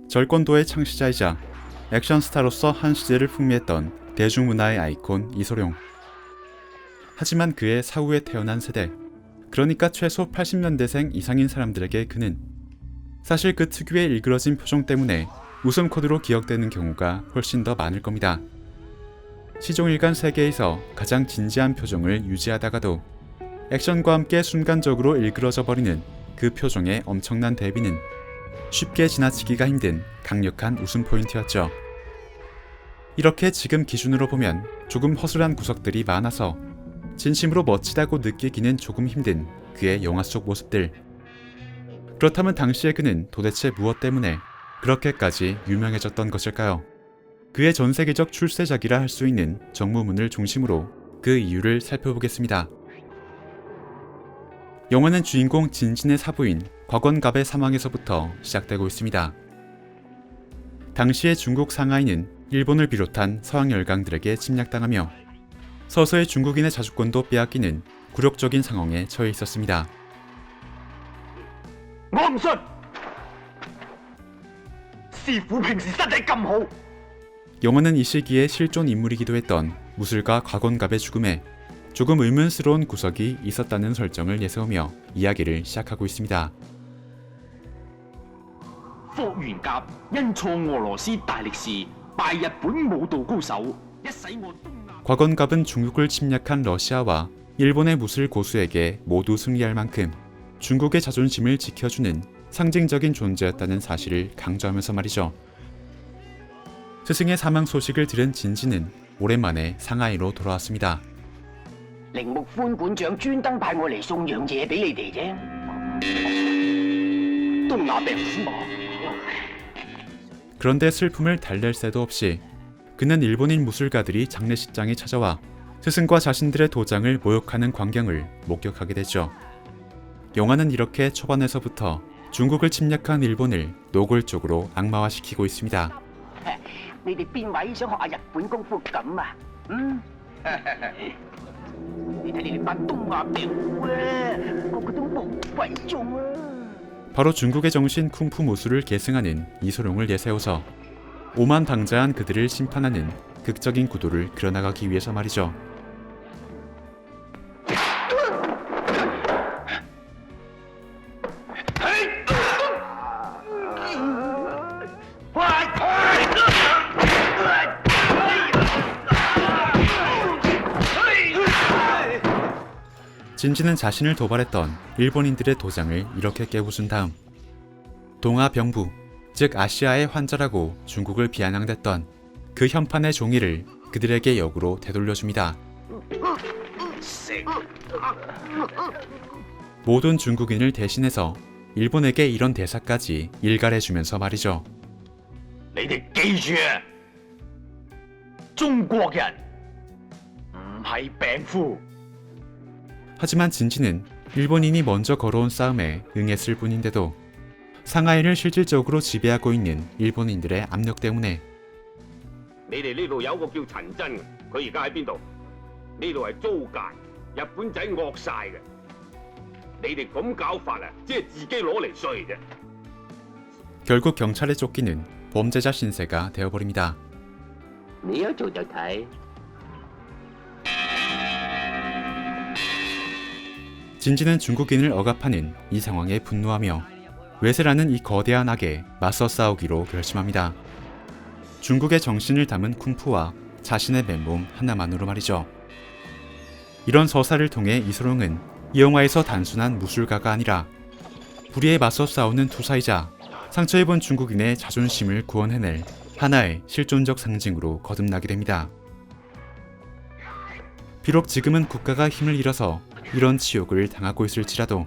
절권도의 창시자이자 액션 스타로서 한 시대를 풍미했던 대중문화의 아이콘 이소룡. 하지만 그의 사후에 태어난 세대, 그러니까 최소 80년대생 이상인 사람들에게 그는 사실 그 특유의 일그러진 표정 때문에 웃음 코드로 기억되는 경우가 훨씬 더 많을 겁니다. 시종일관 세계에서 가장 진지한 표정을 유지하다가도 액션과 함께 순간적으로 일그러져 버리는 그 표정의 엄청난 대비는 쉽게 지나치기가 힘든 강력한 웃음 포인트였죠. 이렇게 지금 기준으로 보면 조금 허술한 구석들이 많아서 진심으로 멋지다고 느끼기는 조금 힘든 그의 영화 속 모습들. 그렇다면 당시에 그는 도대체 무엇 때문에 그렇게까지 유명해졌던 것일까요? 그의 전세계적 출세작이라 할 수 있는 정무문을 중심으로 그 이유를 살펴보겠습니다. 영화는 주인공 진진의 사부인 곽원갑의 사망에서부터 시작되고 있습니다. 당시의 중국 상하이는 일본을 비롯한 서양 열강들에게 침략당하며 서서히 중국인의 자주권도 빼앗기는 굴욕적인 상황에 처해 있었습니다. 영화는 이 시기에 실존 인물이기도 했던 무술가 곽원갑의 죽음에 조금 의문스러운 구석이 있었다는 설정을 내세우며 이야기를 시작하고 있습니다. 곽원갑은 중국을 침략한 러시아와 일본의 무술 고수에게 모두 승리할 만큼 중국의 자존심을 지켜주는 상징적인 존재였다는 사실을 강조하면서 말이죠. 스승의 사망 소식을 들은 진진은 오랜만에 상하이로 돌아왔습니다. 그런데 슬픔을 달랠 새도 없이 그는 일본인 무술가들이 장례식장에 찾아와 스승과 자신들의 도장을 모욕하는 광경을 목격하게 되죠. 영화는 이렇게 초반에서부터 중국을 침략한 일본을 노골적으로 악마화시키고 있습니다. 바로 중국의 정신 쿵푸 무술을 계승하는 이소룡을 내세워서 오만방자한 그들을 심판하는 극적인 구도를 그려나가기 위해서 말이죠. 진진은 자신을 도발했던 일본인들의 도장을 이렇게 깨부순 다음 동아병부, 즉 아시아의 환자라고 중국을 비아냥댔던 그 현판의 종이를 그들에게 역으로 되돌려줍니다. 모든 중국인을 대신해서 일본에게 이런 대사까지 일갈해주면서 말이죠. 하지만 진진은 일본인이 먼저 걸어온 싸움에 응했을 뿐인데도 상하이를 실질적으로 지배하고 있는 일본인들의 압력 때문에 결국 경찰에 쫓기는 범죄자 신세가 되어버립니다. 진진은 중국인을 억압하는 이 상황에 분노하며 외세라는 이 거대한 악에 맞서 싸우기로 결심합니다. 중국의 정신을 담은 쿵푸와 자신의 맨몸 하나만으로 말이죠. 이런 서사를 통해 이소룡은 이 영화에서 단순한 무술가가 아니라 불의에 맞서 싸우는 투사이자 상처 입은 중국인의 자존심을 구원해낼 하나의 실존적 상징으로 거듭나게 됩니다. 비록 지금은 국가가 힘을 잃어서 이런 치욕을 당하고 있을지라도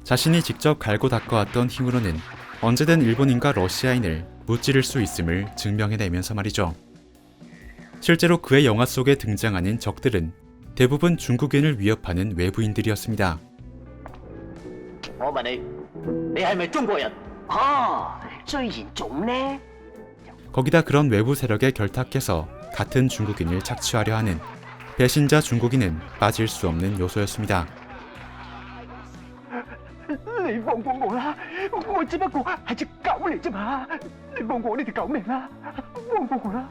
자신이 직접 갈고 닦아왔던 힘으로는 언제든 일본인과 러시아인을 무찌를 수 있음을 증명해내면서 말이죠. 실제로 그의 영화 속에 등장하는 적들은 대부분 중국인을 위협하는 외부인들이었습니다. 거기다 그런 외부 세력에 결탁해서 같은 중국인을 착취하려 하는 배신자 중국인은 빠질 수 없는 요소였습니다. 你放過我啦！我只不過係隻狗嚟啫嘛！你放過我呢條狗命啦！放過我啦！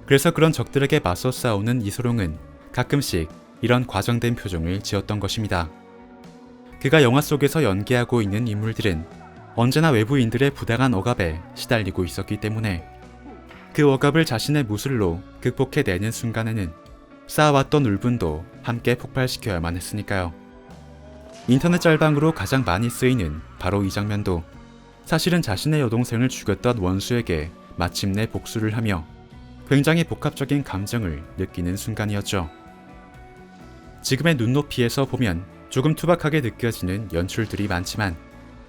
그래서 그런 적들에게 맞서 싸우는 이소룡은 가끔씩 이런 과장된 표정을 지었던 것입니다. 그가 영화 속에서 연기하고 있는 인물들은 언제나 외부인들의 부당한 억압에 시달리고 있었기 때문에 그 억압을 자신의 무술로 극복해내는 순간에는 쌓아왔던 울분도 함께 폭발시켜야만 했으니까요. 인터넷 짤방으로 가장 많이 쓰이는 바로 이 장면도 사실은 자신의 여동생을 죽였던 원수에게 마침내 복수를 하며 굉장히 복합적인 감정을 느끼는 순간이었죠. 지금의 눈높이에서 보면 조금 투박하게 느껴지는 연출들이 많지만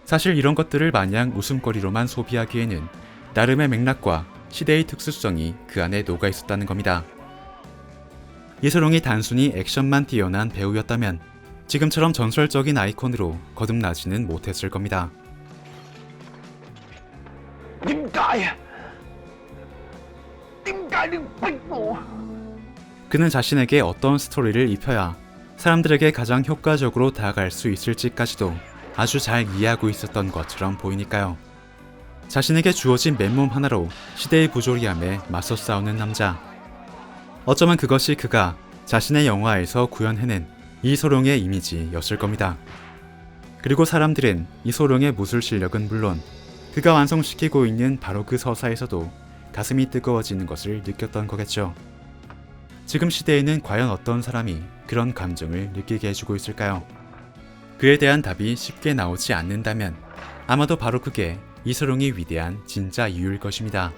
사실 이런 것들을 마냥 웃음거리로만 소비하기에는 나름의 맥락과 시대의 특수성이 그 안에 녹아 있었다는 겁니다. 이소룡이 단순히 액션만 뛰어난 배우였다면 지금처럼 전설적인 아이콘으로 거듭나지는 못했을 겁니다. 點解啊？點解你要逼我？ 그는 자신에게 어떤 스토리를 입혀야 사람들에게 가장 효과적으로 다가갈 수 있을지까지도 아주 잘 이해하고 있었던 것처럼 보이니까요. 자신에게 주어진 맨몸 하나로 시대의 부조리함에 맞서 싸우는 남자. 어쩌면 그것이 그가 자신의 영화에서 구현해낸 이소룡의 이미지였을 겁니다. 그리고 사람들은 이소룡의 무술 실력은 물론 그가 완성시키고 있는 바로 그 서사에서도 가슴이 뜨거워지는 것을 느꼈던 거겠죠. 지금 시대에는 과연 어떤 사람이 그런 감정을 느끼게 해주고 있을까요? 그에 대한 답이 쉽게 나오지 않는다면 아마도 바로 그게 이소룡이 위대한 진짜 이유일 것입니다.